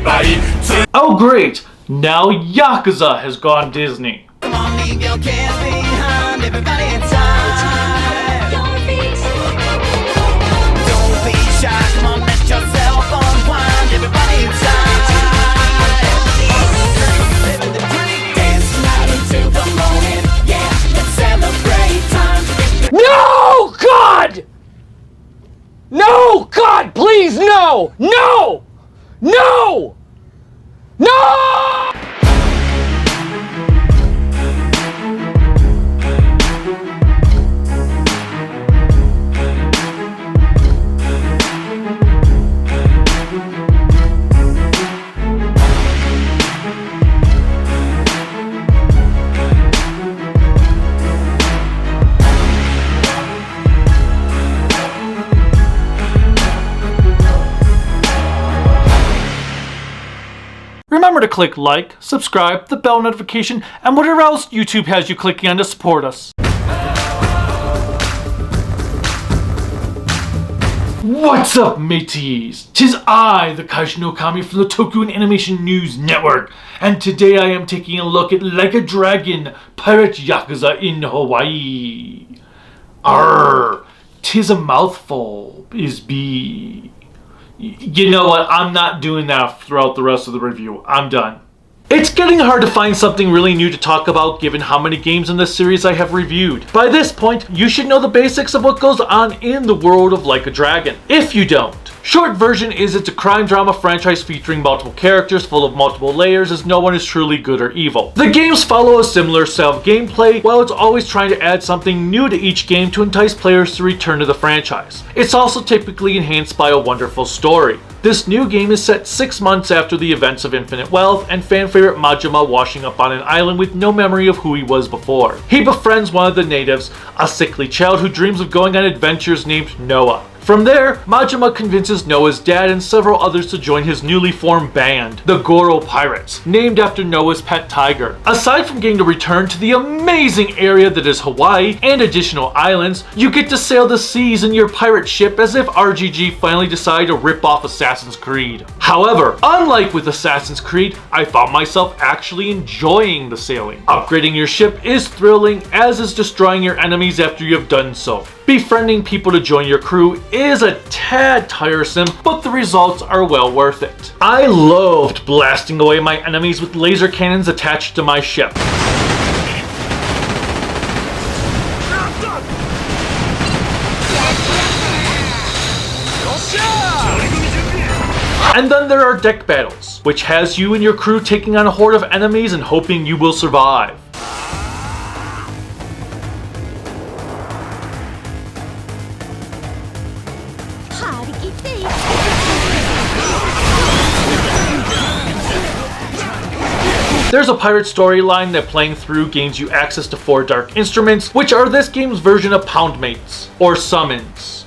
Oh great! Now Yakuza has gone Disney. Come on, leave your cares behind, everybody inside. Don't be shy, come on, let yourself unwind, everybody inside. Living the dream, dancing out into the morning, yeah, let's celebrate time. No, God! No, God, please, no! No! No! No! Remember to click like, subscribe, the bell notification, and whatever else YouTube has you clicking on to support us. What's up, mateys? 'Tis I, the Kaishin Okami from the Toku and Animation News Network, and today I am taking a look at Like a Dragon, Pirate Yakuza in Hawaii. Arr, 'tis a mouthful, Bisbee. You know what, I'm not doing that throughout the rest of the review. I'm done. It's getting hard to find something really new to talk about given how many games in this series I have reviewed. By this point, you should know the basics of what goes on in the world of Like a Dragon. If you don't, short version is it's a crime drama franchise featuring multiple characters full of multiple layers as no one is truly good or evil. The games follow a similar style of gameplay while it's always trying to add something new to each game to entice players to return to the franchise. It's also typically enhanced by a wonderful story. This new game is set 6 months after the events of Infinite Wealth and fan favorite Majima washing up on an island with no memory of who he was before. He befriends one of the natives, a sickly child who dreams of going on adventures named Noah. From there, Majima convinces Noah's dad and several others to join his newly formed band, the Goro Pirates, named after Noah's pet tiger. Aside from getting to return to the amazing area that is Hawaii and additional islands, you get to sail the seas in your pirate ship as if RGG finally decided to rip off Assassin's Creed. However, unlike with Assassin's Creed, I found myself actually enjoying the sailing. Upgrading your ship is thrilling, as is destroying your enemies after you have done so. Befriending people to join your crew is a tad tiresome, but the results are well worth it. I loved blasting away my enemies with laser cannons attached to my ship. And then there are deck battles, which has you and your crew taking on a horde of enemies and hoping you will survive. There's a pirate storyline that playing through gains you access to 4 dark instruments, which are this game's version of poundmates, or summons.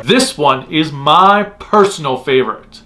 This one is my personal favorite.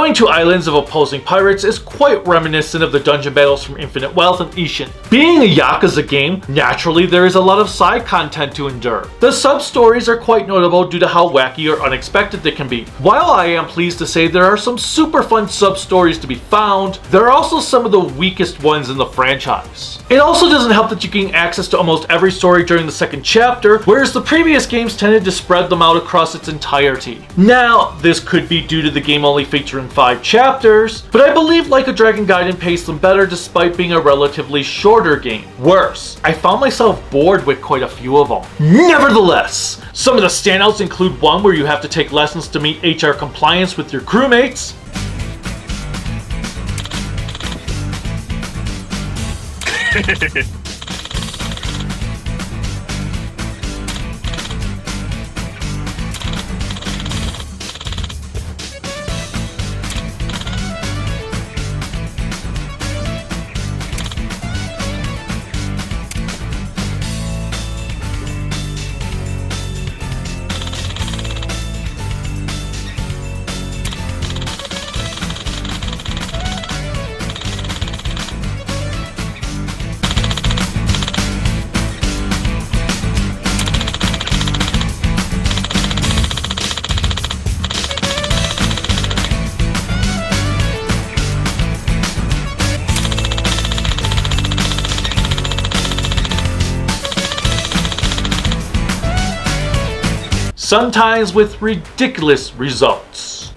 Going to islands of opposing pirates is quite reminiscent of the dungeon battles from Infinite Wealth and Ishin. Being a Yakuza game, naturally there is a lot of side content to endure. The sub-stories are quite notable due to how wacky or unexpected they can be. While I am pleased to say there are some super fun sub-stories to be found, there are also some of the weakest ones in the franchise. It also doesn't help that you gain access to almost every story during the second chapter, whereas the previous games tended to spread them out across its entirety. Now, this could be due to the game only featuring 5 chapters, but I believe Like a Dragon Gaiden paced them better despite being a relatively shorter game. Worse, I found myself bored with quite a few of them. Nevertheless, some of the standouts include one where you have to take lessons to meet HR compliance with your crewmates, sometimes with ridiculous results.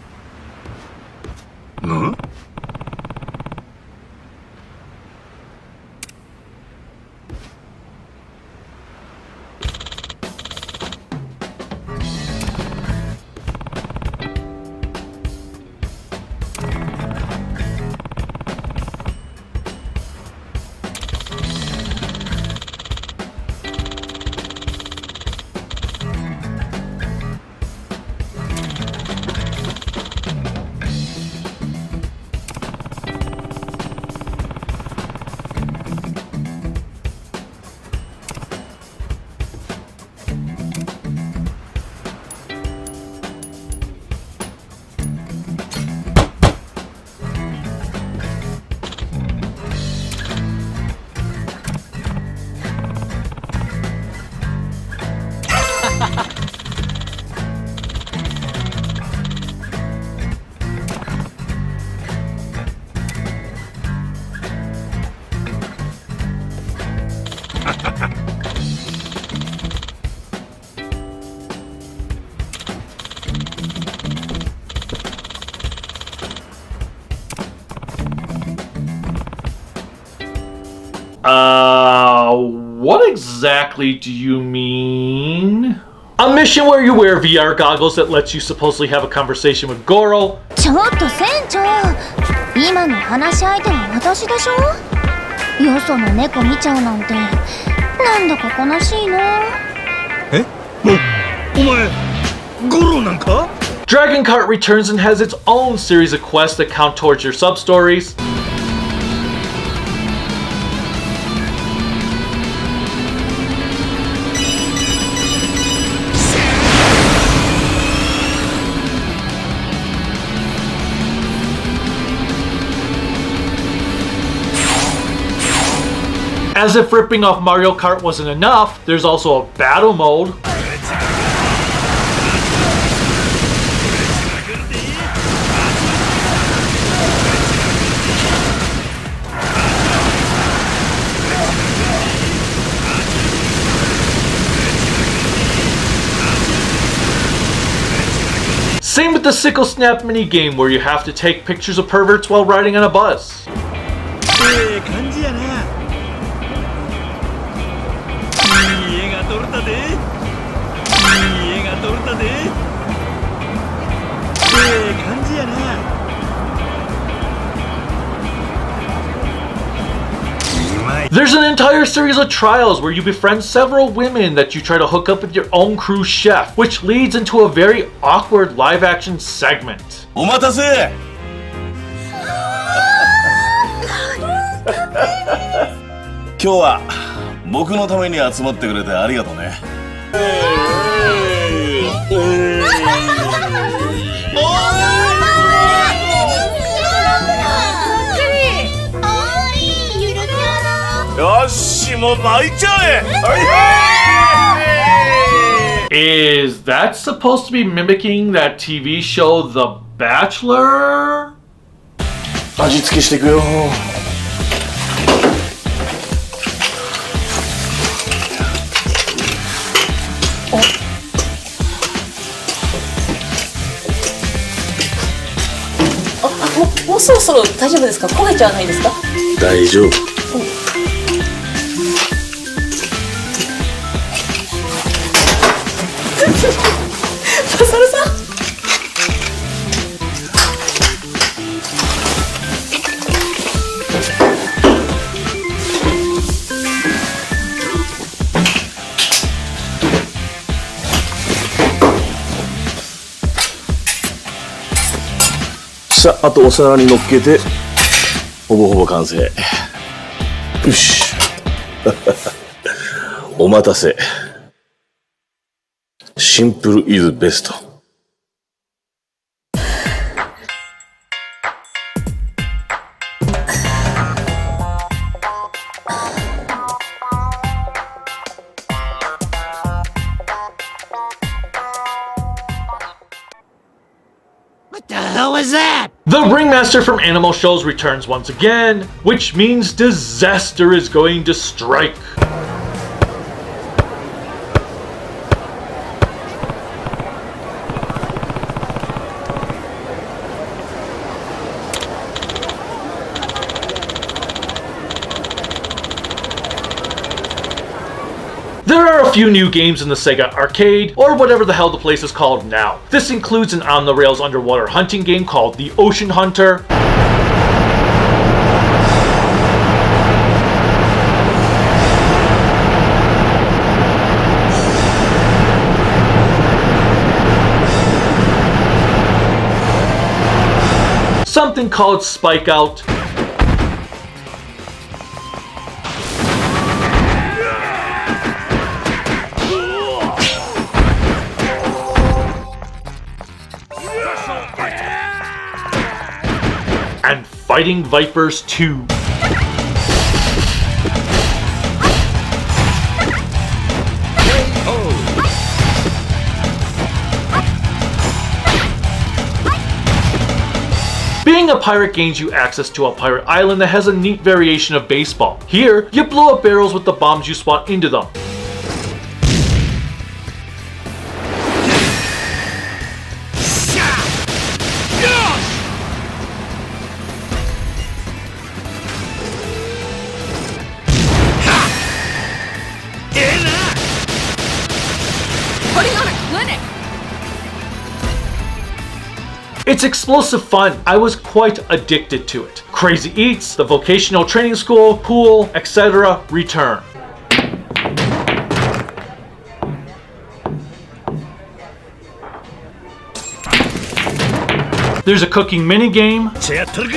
What exactly do you mean? A mission where you wear VR goggles that lets you supposedly have a conversation with Goro. ちょっと船長、今の話し相手は私でしょ。よその猫見ちゃうなんて、なんだか悲しいな。え？お前、ゴロなんか？ Dragon Cart returns and has its own series of quests that count towards your sub-stories. As if ripping off Mario Kart wasn't enough, there's also a battle mode. Same with the Sickle Snap minigame where you have to take pictures of perverts while riding on a bus. 感じやな。いい絵が撮れたで。いい絵が撮れたで。感じやな。 There's an entire series of trials where you befriend several women that you try to hook up with your own crew chef, which leads into a very awkward live-action segment. お待たせ。今日は僕のために集まってくれてありがとうね。も倍ちゃえ。 Is that supposed to be mimicking that TV show The Bachelor? 味付けしていくよ。もうそろそろ大丈夫ですか？焦げちゃわないですか？大丈夫。マサルさん。さあ、あとお皿に乗っけてほぼほぼ完成。よしお待たせ。シンプルイズベスト。The ringmaster from Animal Shows returns once again, which means disaster is going to strike. There are a few new games in the Sega Arcade, or whatever the hell the place is called now. This includes an on-the-rails underwater hunting game called The Ocean Hunter, something called Spike Out, and Fighting Vipers 2. Being a pirate gains you access to a pirate island that has a neat variation of baseball. Here, you blow up barrels with the bombs you spawn into them. Putting on a clinic. It's explosive fun. I was quite addicted to it. Crazy Eats, the vocational training school, pool, etc. return. There's a cooking minigame. じゃあやっとるか。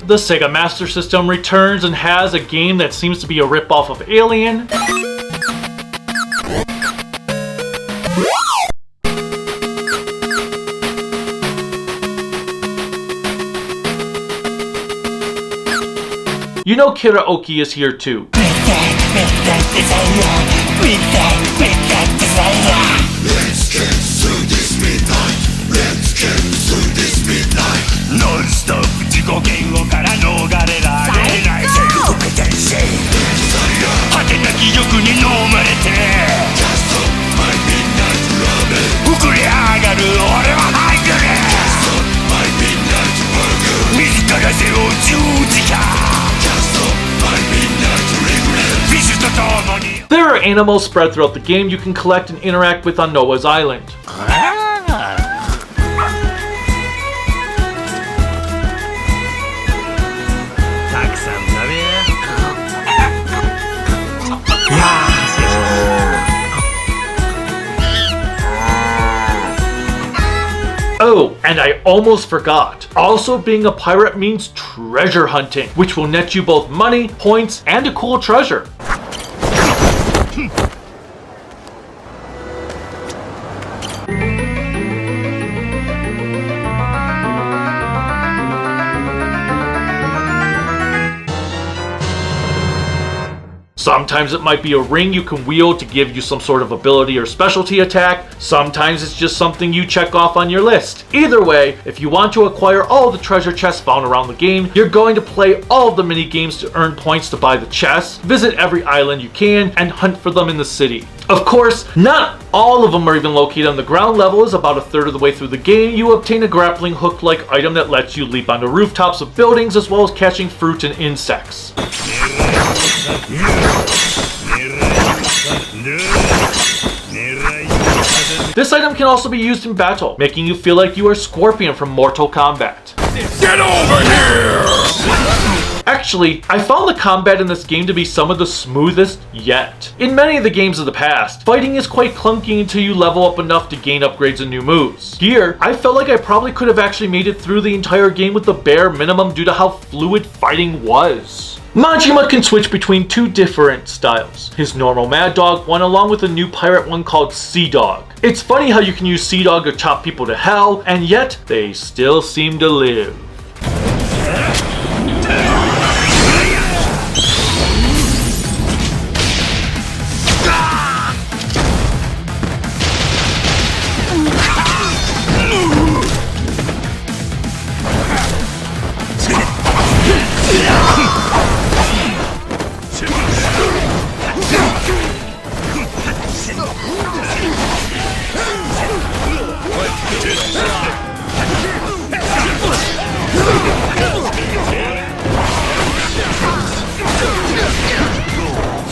The Sega Master System returns and has a game that seems to be a ripoff of Alien. You know Karaoke is here too. There are animals spread throughout the game you can collect and interact with on Noah's Island. Oh, and I almost forgot. Also, being a pirate means treasure hunting, which will net you both money, points, and a cool treasure. Sometimes it might be a ring you can wield to give you some sort of ability or specialty attack. Sometimes it's just something you check off on your list. Either way, if you want to acquire all the treasure chests found around the game, you're going to play all of the mini games to earn points to buy the chests, visit every island you can, and hunt for them in the city. Of course, not all of them are even located on the ground level, as about a third of the way through the game, you obtain a grappling hook-like item that lets you leap onto rooftops of buildings as well as catching fruit and insects. This item can also be used in battle, making you feel like you are Scorpion from Mortal Kombat. Get over here! Actually, I found the combat in this game to be some of the smoothest yet. In many of the games of the past, fighting is quite clunky until you level up enough to gain upgrades and new moves. Here, I felt like I probably could have actually made it through the entire game with the bare minimum due to how fluid fighting was. Majima can switch between two different styles. His normal Mad Dog one along with a new pirate one called Sea Dog. It's funny how you can use Sea Dog to chop people to hell, and yet they still seem to live.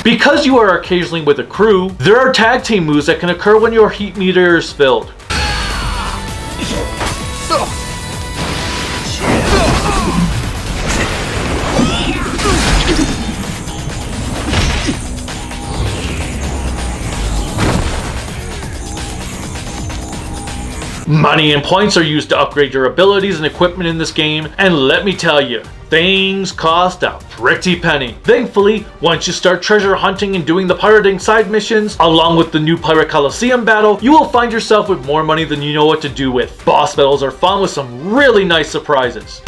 Because you are occasionally with a crew, there are tag team moves that can occur when your heat meter is filled. Money and points are used to upgrade your abilities and equipment in this game, and let me tell you, things cost a pretty penny. Thankfully, once you start treasure hunting and doing the pirating side missions, along with the new Pirate Coliseum battle, you will find yourself with more money than you know what to do with. Boss battles are fun with some really nice surprises.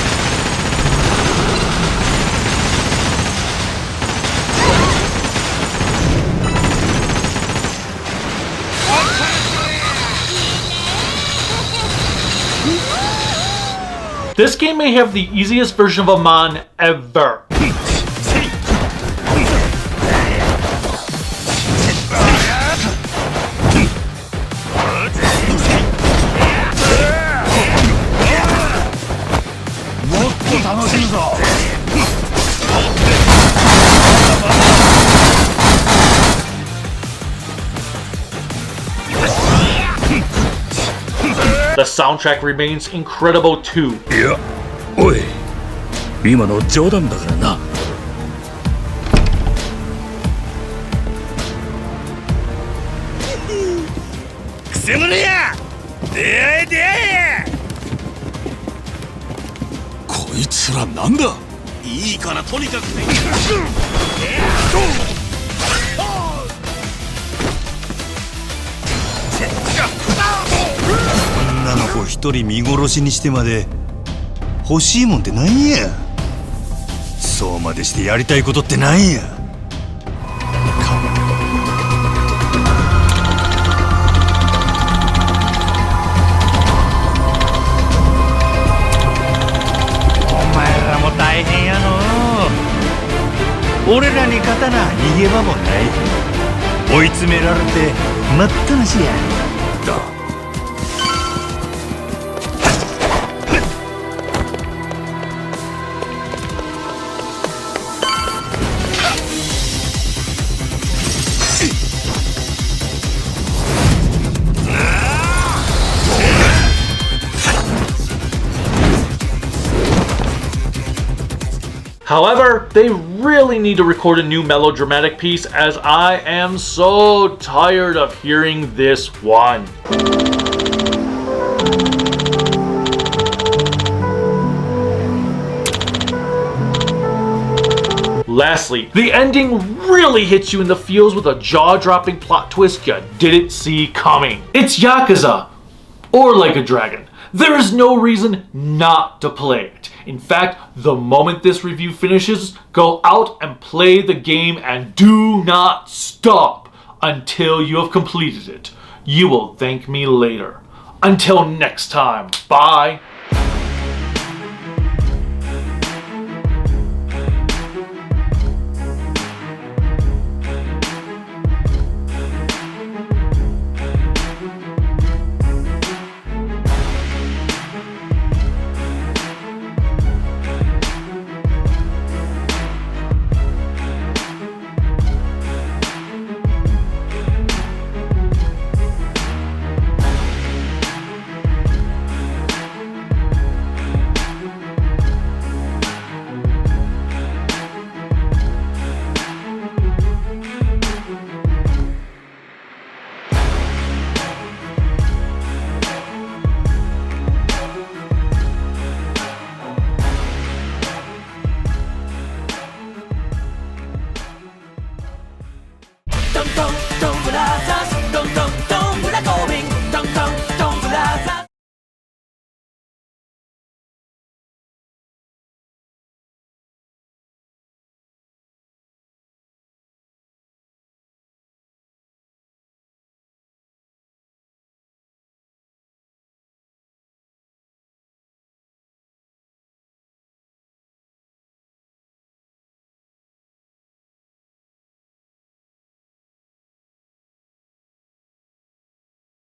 This game may have the easiest version of a mon ever. The soundtrack remains incredible too. いや、おい、今の冗談だからな。くせ者や、出会え出会え。こいつらなんだ。いいからとにかくね。女の子一人見殺しにしてまで欲しいもんってなんや。そうまでしてやりたいことってなんや。お前らも大変やの。俺らに勝たな逃げ場もない。追い詰められて待ったなしや。However, they really need to record a new melodramatic piece, as I am so tired of hearing this one. Lastly, the ending really hits you in the feels with a jaw-dropping plot twist you didn't see coming. It's Yakuza, or Like a Dragon. There is no reason not to play it. In fact, the moment this review finishes, go out and play the game and do not stop until you have completed it. You will thank me later. Until next time, bye! Don't go